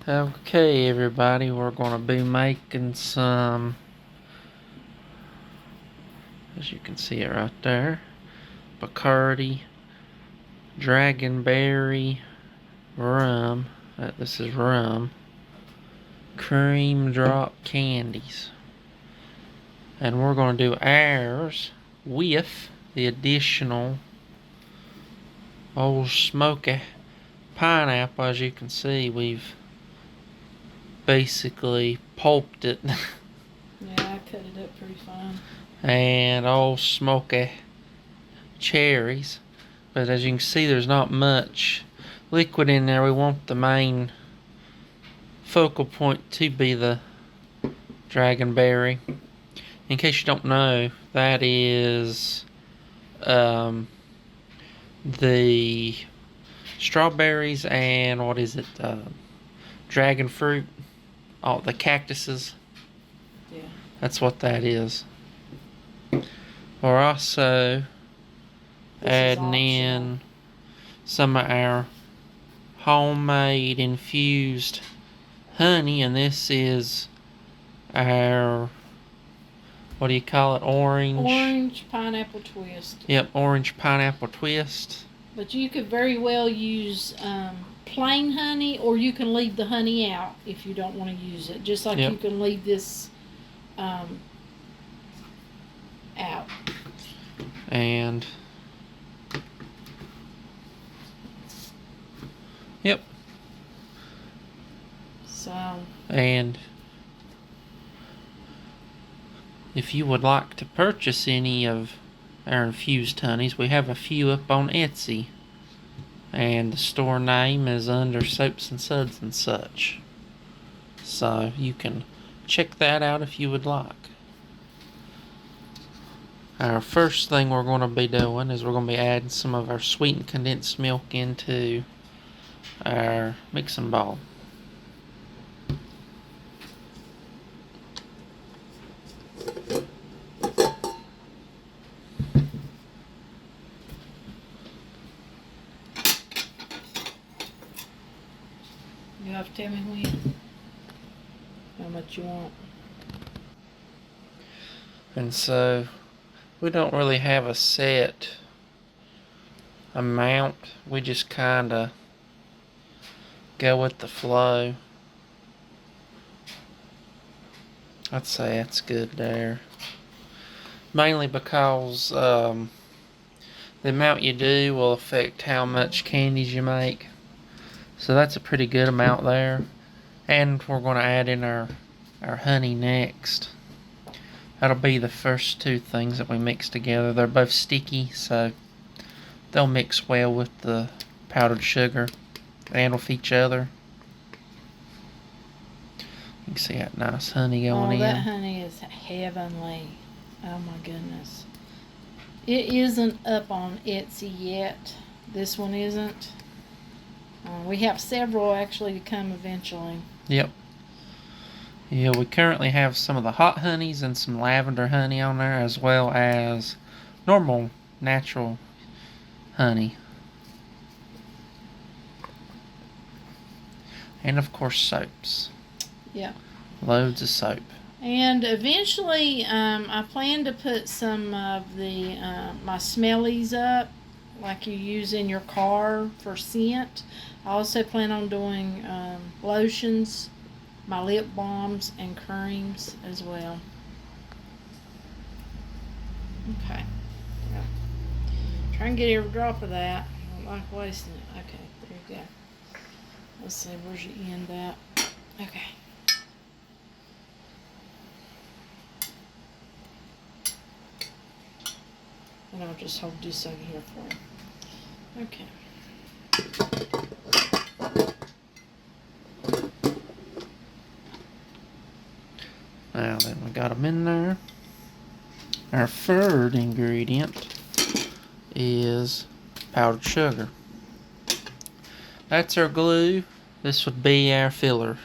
Okay, everybody, we're going to be making some, as you can see it right there, Bacardi Dragonberry Rum. This is rum. Cream drop candies. And we're going to do ours with the additional Ole Smoky pineapple. As you can see, we've basically pulped it. Yeah, I cut it up pretty fine. And Ole Smoky cherries. But as you can see, there's not much liquid in there. We want the main focal point to be the dragonberry. In case you don't know, that is the strawberries and what is it? Dragon fruit. Oh, the cactuses. Yeah. That's what that is. We're also adding in some of our homemade infused honey, and this is our, what do you call it? Orange pineapple twist. Yep, orange pineapple twist. But you could very well use plain honey, or you can leave the honey out if you don't want to use it. Just like you can leave this out. And yep. So. And if you would like to purchase any of our infused honeys, we have a few up on Etsy. And the store name is under Soaps and Suds and such. So you can check that out if you would like. Our first thing we're going to be doing is we're going to be adding some of our sweetened condensed milk into our mixing bowl. You have to tell me when, how much you want. And so we don't really have a set amount. We just kind of go with the flow. I'd say that's good there. Mainly because the amount you do will affect how much candies you make. So that's a pretty good amount there. And we're going to add in our honey next. That'll be the first two things that we mix together. They're both sticky, so they'll mix well with the powdered sugar and with each other. You can see that nice honey going in. Oh, that honey is heavenly. Oh my goodness. It isn't up on Etsy yet. This one isn't. We have several actually to come eventually. Yep. Yeah, we currently have some of the hot honeys and some lavender honey on there, as well as normal, natural honey. And of course soaps. Yeah. Loads of soap. And eventually, I plan to put some of the my smellies up, like you use in your car for scent. I also plan on doing lotions, my lip balms, and creams as well. Okay. Yeah. Try and get every drop of that. I don't like wasting it. Okay, there you go. Let's see, where's your end at? Okay. And I'll just hold this over here for you. Okay. Now then, we got them in there. Our third ingredient is powdered sugar. That's our glue. This would be our filler.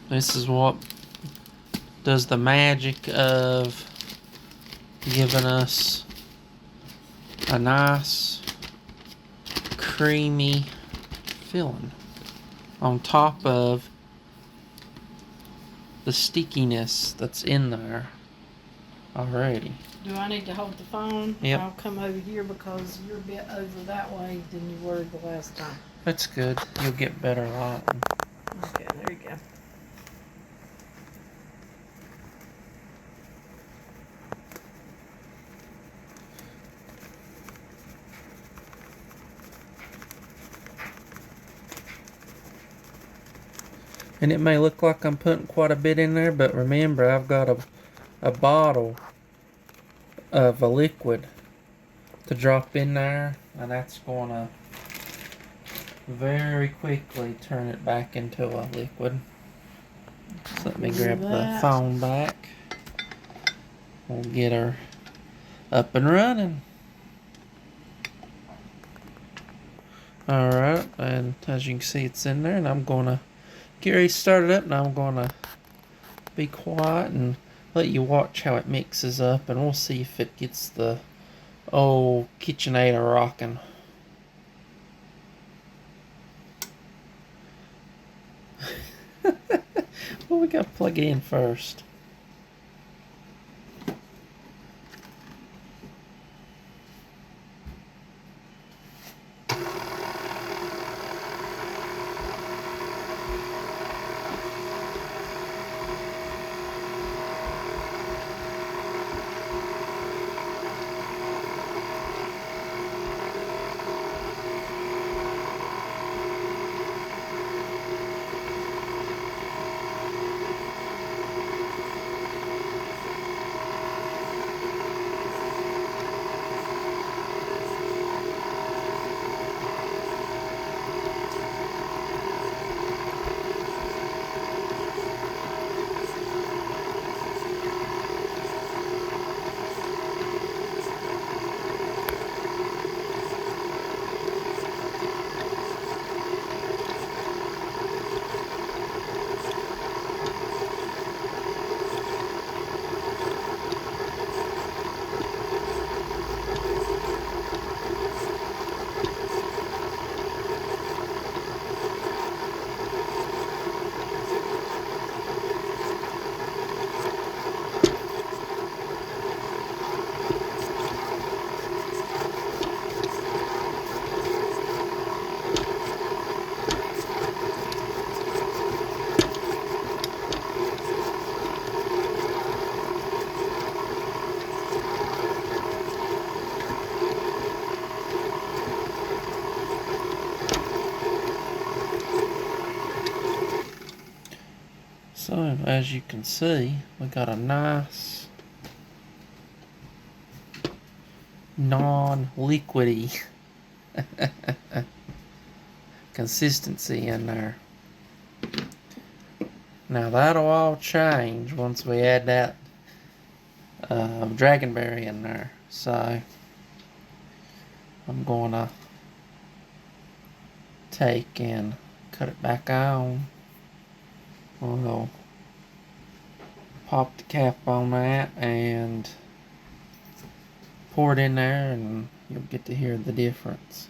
This is what does the magic of giving us a nice creamy filling. on top of the stickiness that's in there already. Do I need to hold the phone? Yep. I'll come over here because you're a bit over that way than you were the last time. That's good. You'll get better lighting. Okay, there you go. And it may look like I'm putting quite a bit in there, but remember, I've got a bottle of a liquid to drop in there, and that's going to very quickly turn it back into a liquid. So let me grab the phone back. We'll get her up and running. Alright, and as you can see, it's in there, and I'm going to get ready to start it up, and I'm going to be quiet and let you watch how it mixes up, and we'll see if it gets the old KitchenAid rocking. Well, we got to plug it in first. So, as you can see, we got a nice non-liquidy consistency in there. Now that'll all change once we add that dragonberry in there. So I'm gonna take and cut it back on. We'll pop the cap on that and pour it in there, and you'll get to hear the difference.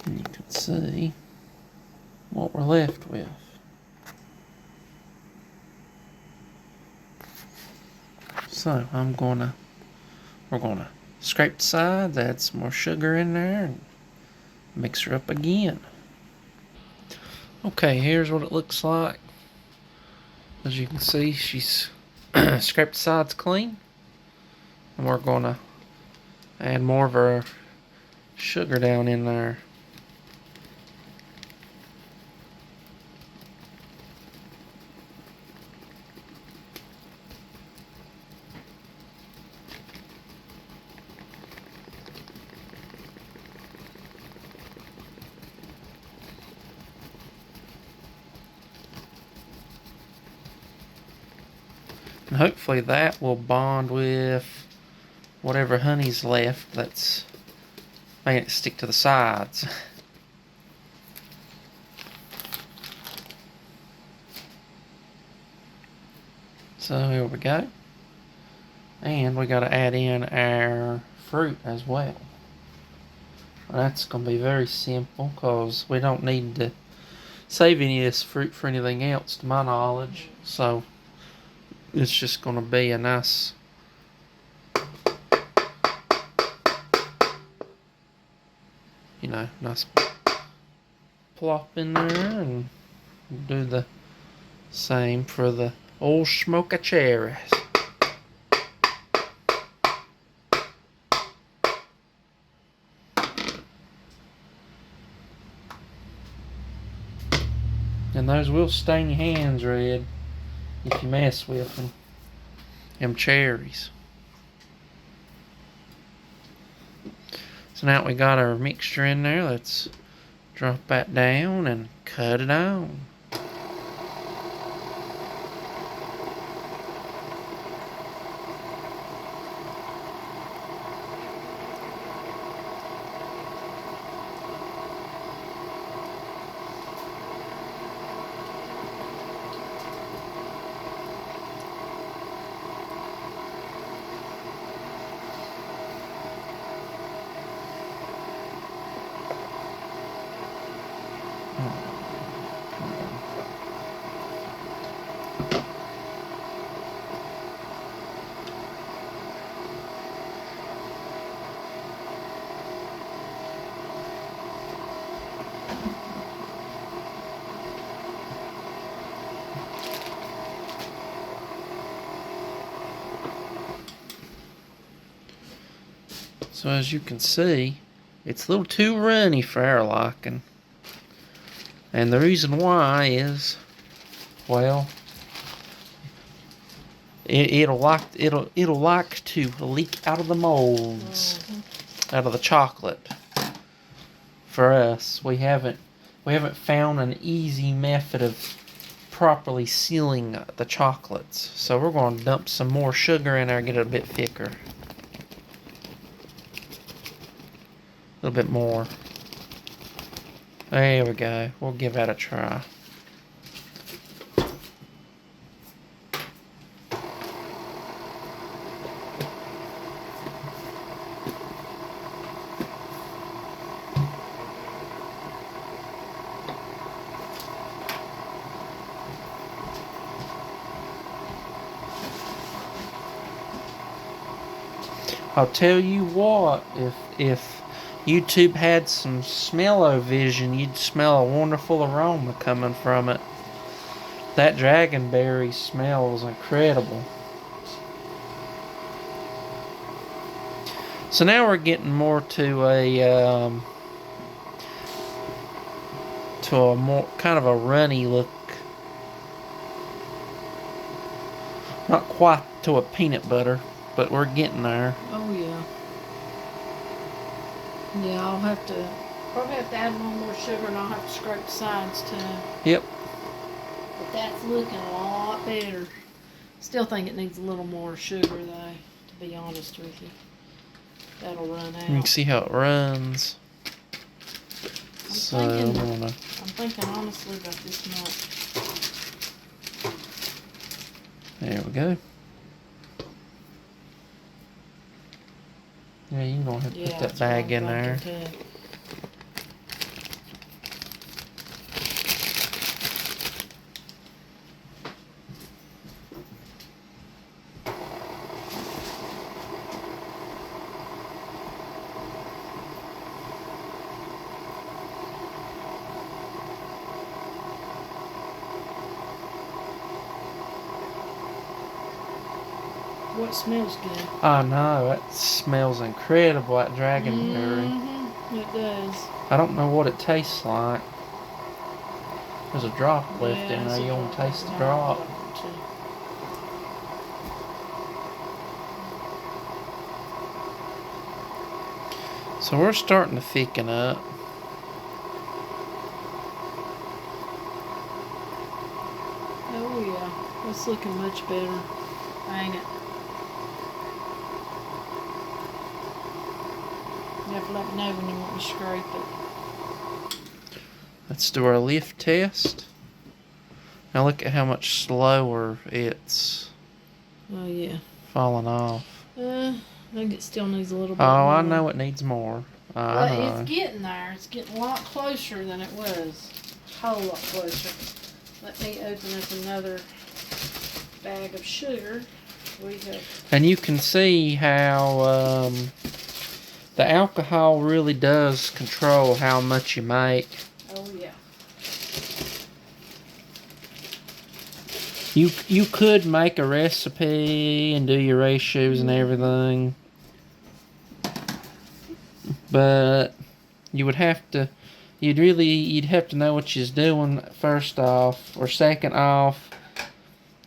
And you can see what we're left with. So we're gonna scrape the sides, add some more sugar in there, and mix her up again. Okay, here's what it looks like. As you can see, she's scraped the sides clean. And we're gonna add more of our sugar down in there. And hopefully that will bond with whatever honey's left that's making it stick to the sides. So here we go. And we got to add in our fruit as well. That's going to be very simple because we don't need to save any of this fruit for anything else to my knowledge. So it's just going to be a nice nice plop in there, and do the same for the Ole Smoky cherries. And those will stain your hands red if you mess with them. Them cherries. So now we got our mixture in there, let's drop that down and cut it on. So as you can see, it's a little too runny for our liking. And the reason why is, well, it'll like to leak out of the molds, out of the chocolate. For us, we haven't found an easy method of properly sealing the chocolates. So we're going to dump some more sugar in there and get it a bit thicker. A little bit more. There we go. We'll give that a try. I'll tell you what, if YouTube had some smell-o-vision, you'd smell a wonderful aroma coming from it. That dragonberry smells incredible. So now we're getting more to a more kind of a runny look. Not quite to a peanut butter, but we're getting there. Oh yeah. Yeah, I'll probably have to add a little more sugar, and I'll have to scrape the sides too. Yep. But that's looking a lot better. Still think it needs a little more sugar though, to be honest with you. That'll run out. You can see how it runs. I'm thinking honestly about this much. There we go. Yeah, you're going to have to put that bag in there. What smells good? I know, that smells incredible, that dragonberry. It does. I don't know what it tastes like. There's a drop left in there. You want to taste the drop? So we're starting to thicken up. Oh yeah, it's looking much better, ain't it? You have to let me know when you want me to scrape it. Let's do our lift test. Now look at how much slower it's Oh yeah. falling off. I think it still needs a little bit Oh, more. I know it needs more. I know. It's getting there. It's getting a lot closer than it was. A whole lot closer. Let me open up another bag of sugar. And you can see how the alcohol really does control how much you make. Oh yeah. You could make a recipe and do your ratios and everything, but you'd have to know what you're doing first off, or second off,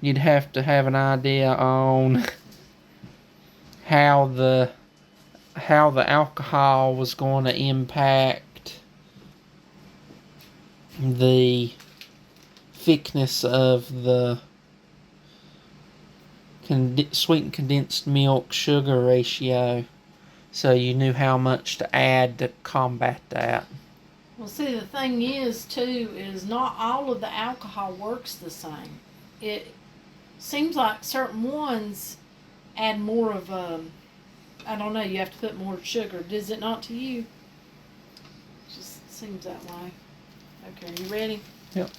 you'd have to have an idea on how the alcohol was going to impact the thickness of the sweetened condensed milk sugar ratio, so you knew how much to add to combat that. Well, see, the thing is too is not all of the alcohol works the same. It seems like certain ones add more of I don't know, you have to put more sugar. Does it not to you? Just seems that way. Okay, are you ready? Yep.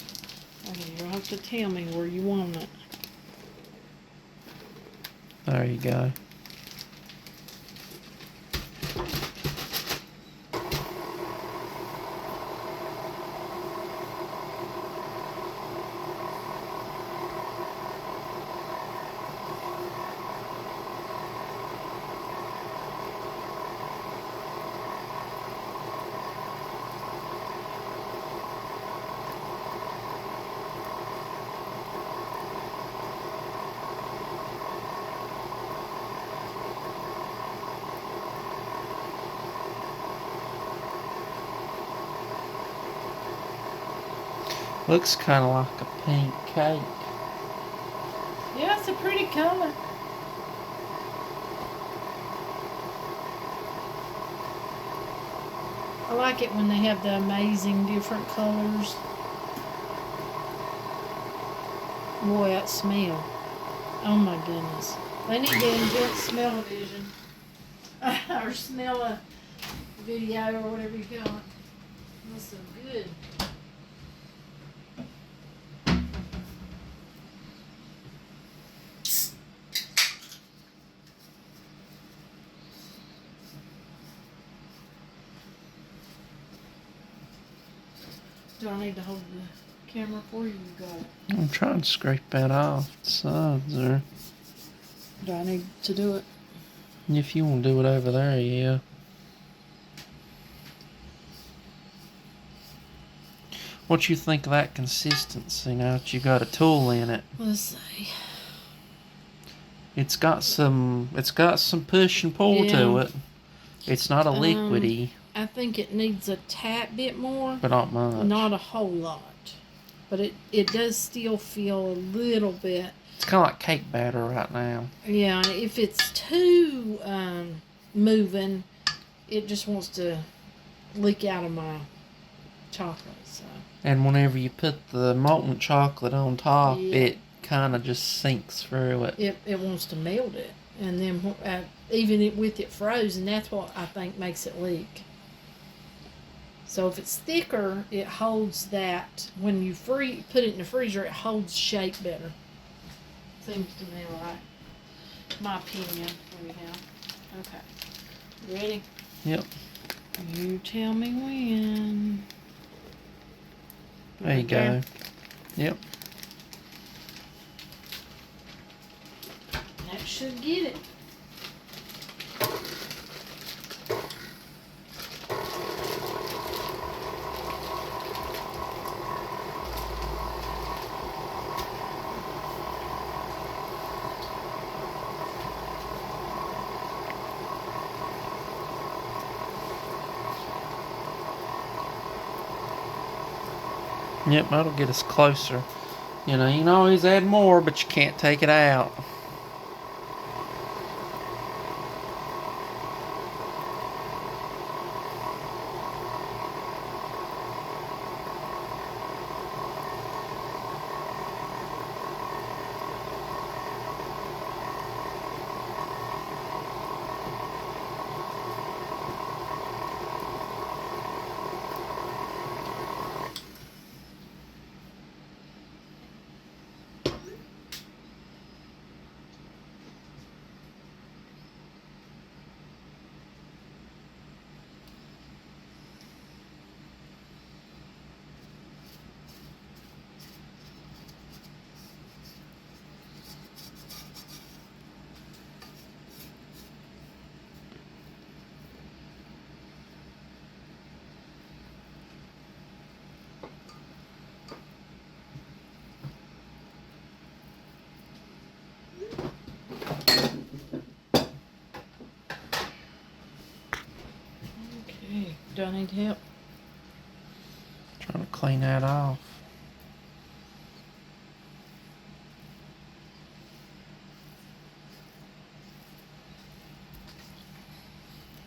Okay, you'll have to tell me where you want it. There you go. Looks kind of like a pink cake. Yeah, it's a pretty color. I like it when they have the amazing different colors. Boy, that smell. Oh my goodness. They need to invent smell-o-vision. Or smell-a-video or whatever you call it. That's so good. Do I need to hold the camera for you? You got it. I'm trying to scrape that off the sides there. Do I need to do it? If you want to do it over there, yeah. What you think of that consistency now that you got a tool in it? Let's see. It's got some push and pull to it. It's not a liquidy. I think it needs a tad bit more. But not much. Not a whole lot. But it does still feel a little bit. It's kind of like cake batter right now. Yeah, and if it's too moving, it just wants to leak out of my chocolate. So. And whenever you put the molten chocolate on top, Yeah. it kind of just sinks through it. It wants to melt it. And then even with it frozen, that's what I think makes it leak. So if it's thicker, it holds that. When you put it in the freezer, it holds shape better. Seems to me like. My opinion. Anyhow. Okay. You ready? Yep. You tell me when. There you go. Yep. That should get it. Yep, that'll get us closer. You know, you can always add more, but you can't take it out. Okay, do I need help? Trying to clean that off.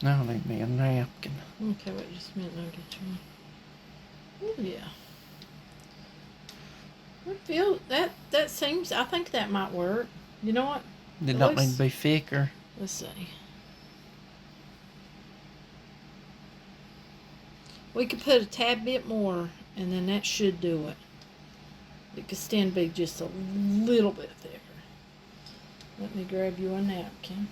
Now I need me a napkin. Okay, wait just a minute, I'll get you one. Oh yeah. I feel that seems, I think that might work. You know what? It don't need to be thicker. Let's see. We could put a tad bit more, and then that should do it. It could stand to be just a little bit thicker. Let me grab you a napkin.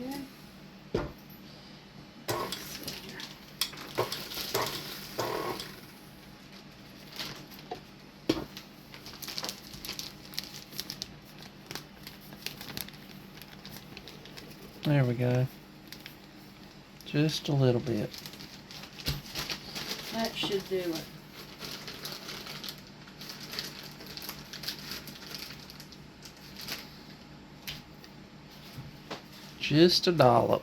Okay. Let's see here. There we go. Just a little bit. That should do it. Just a dollop.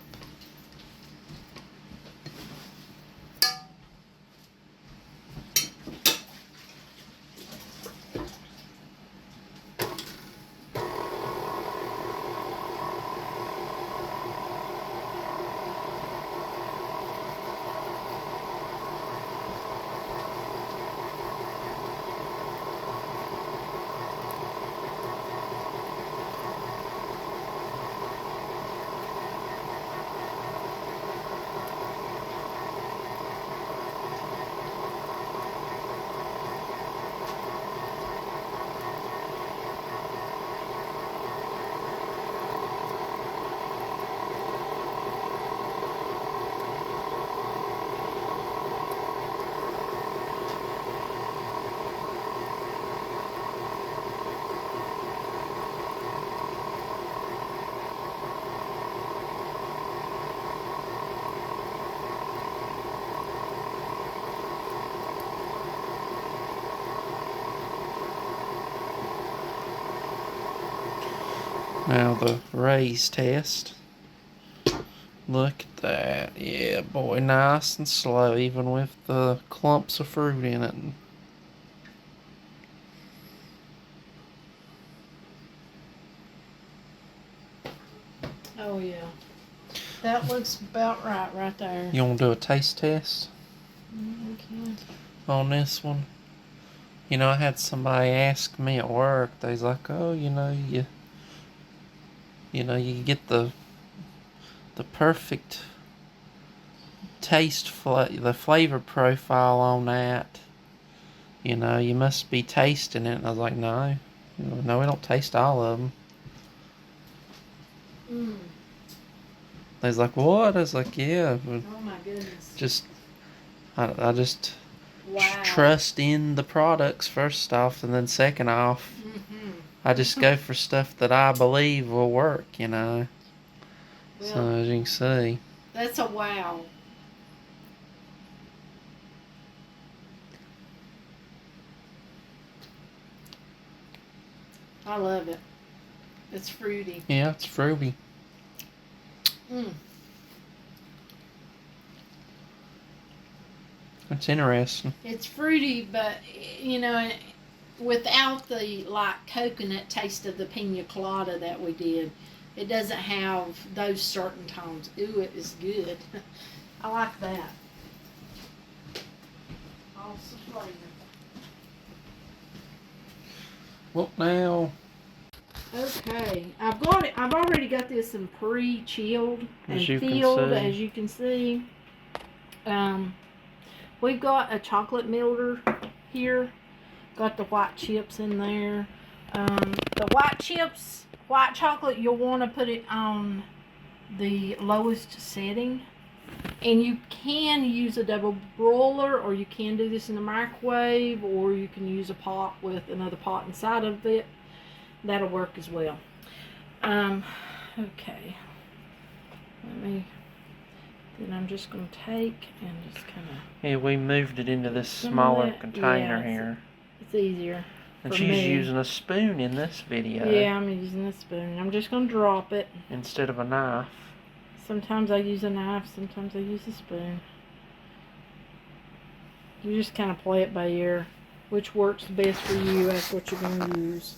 Now the raise test. Look at that. Yeah, boy, nice and slow, even with the clumps of fruit in it. Oh yeah. That looks about right there. You want to do a taste test Okay. on this one? You know, I had somebody ask me at work. They was like, "Oh, you get the perfect taste, the flavor profile on that. You know, you must be tasting it." And I was like, "No, no, we don't taste all of them." Mm. They was like, what? I was like, yeah. Oh my goodness. Just, I just Wow. trust in the products first off, and then second off, I just go for stuff that I believe will work, you know. Well, So as you can see. that's a wow. I love it. It's fruity. Yeah, it's fruity. Mm. It's interesting. It's fruity, but you know, without the like coconut taste of the pina colada that we did, it doesn't have those certain tones. Ooh, it is good. I like that. Awesome flavor. Well, now, Okay, I've got it. I've already got this in pre-chilled and as you can filled, see. as you can see. We've got a chocolate melter here. Got the white chips in there. The white chips, white chocolate, you'll want to put it on the lowest setting. And you can use a double broiler, or you can do this in the microwave, or you can use a pot with another pot inside of it. That'll work as well. Okay. Then I'm just going to take and just kind of... Yeah, we moved it into this smaller container here. It's easier. And she's using a spoon in this video. Yeah, I'm using a spoon. I'm just going to drop it. Instead of a knife. Sometimes I use a knife, sometimes I use a spoon. You just kind of play it by ear. Which works best for you, that's what you're going to use.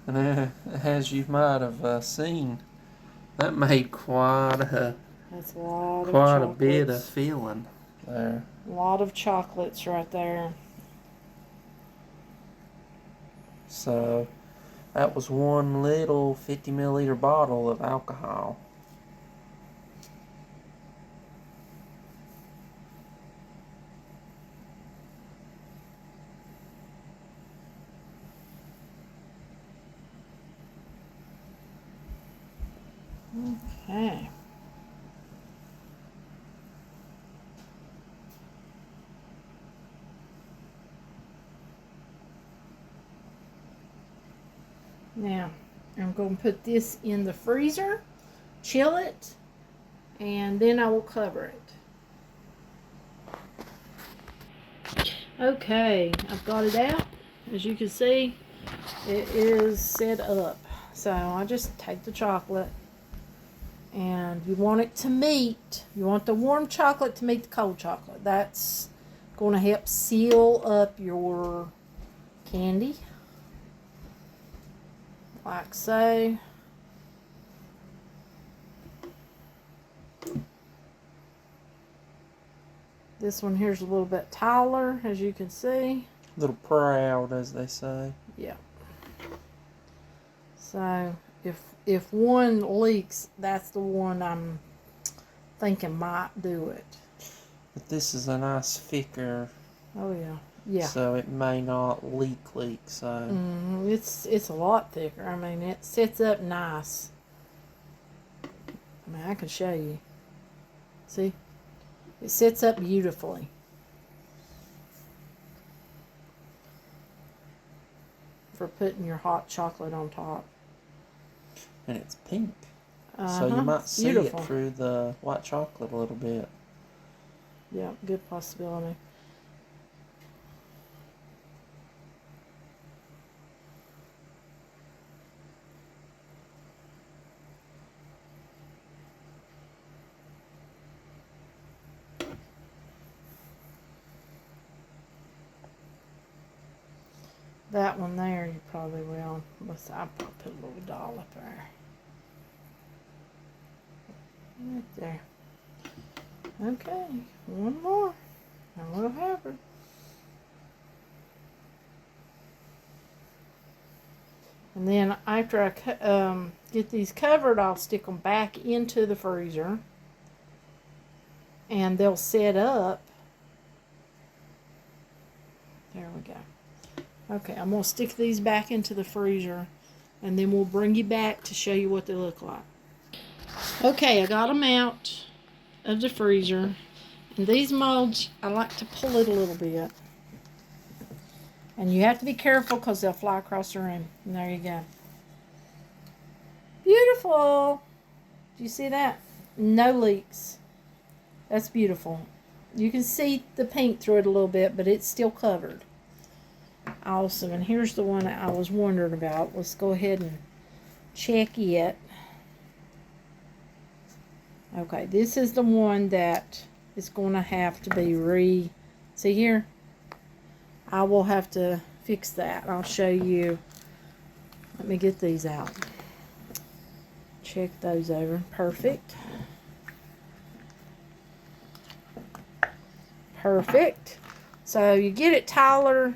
And as you might have seen, that made quite a bit of filling there. A lot of chocolates right there. So that was one little 50 milliliter bottle of alcohol. Okay. Now, I'm going to put this in the freezer, chill it, and then I will cover it. Okay, I've got it out. As you can see, it is set up. So I just take the chocolate, and you want it to meet, you want the warm chocolate to meet the cold chocolate. That's going to help seal up your candy. Like so. This one here's a little bit taller, as you can see. A little proud, as they say. Yeah. So if one leaks, that's the one I'm thinking might do it. But this is a nice thicker. Oh yeah. Yeah. So it may not leak, so. It's a lot thicker. I mean, it sets up nice. I mean, I can show you. See? It sets up beautifully. For putting your hot chocolate on top. And it's pink. So you might see it through the white chocolate a little bit. Yeah, good possibility. That one there, you probably will. I'll probably put a little dollop there. Right there. Okay, one more, and we'll have her. And then after I get these covered, I'll stick them back into the freezer. And they'll set up. There we go. Okay, I'm going to stick these back into the freezer. And then we'll bring you back to show you what they look like. Okay, I got them out of the freezer. And these molds, I like to pull it a little bit. And you have to be careful because they'll fly across the room. And there you go. Beautiful. Do you see that? No leaks. That's beautiful. You can see the paint through it a little bit, but it's still covered. Awesome. And here's the one that I was wondering about. Let's go ahead and check it. Okay, this is the one that is going to have to be see here? I will have to fix that. I'll show you. Let me get these out. Check those over. Perfect. Perfect. So you get it taller,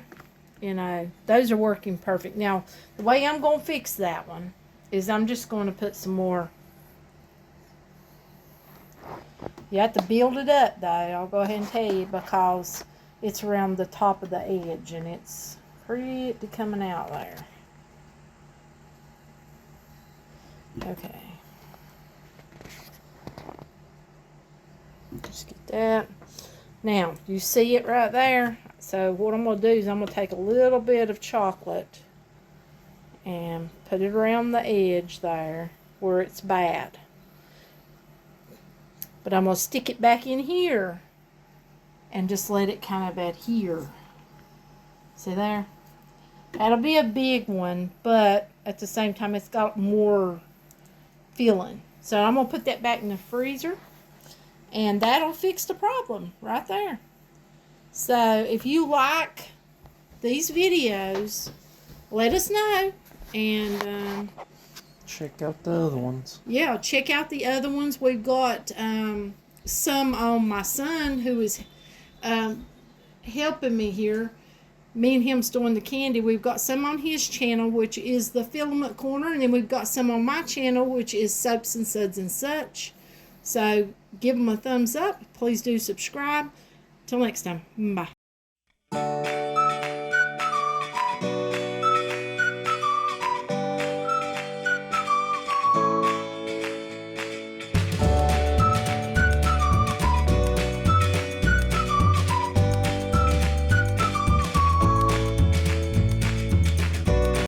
you know, those are working perfect. Now, the way I'm going to fix that one is I'm just going to put some more. You have to build it up, though. I'll go ahead and tell you, because it's around the top of the edge, and it's pretty coming out there. Okay. Just get that. Now, you see it right there? So what I'm going to do is I'm going to take a little bit of chocolate and put it around the edge there where it's bad. But I'm going to stick it back in here and just let it kind of adhere. See there? That'll be a big one, but at the same time it's got more filling. So I'm going to put that back in the freezer, and that'll fix the problem right there. So if you like these videos, let us know, and check out the other ones. Yeah, check out the other ones. We've got some on my son who is helping me here. Me and him's doing the candy. We've got some on his channel, which is the Filament Corner, and then we've got some on my channel, which is Soaps and Suds and Such. So give them a thumbs up. Please do subscribe. Till next time. Bye.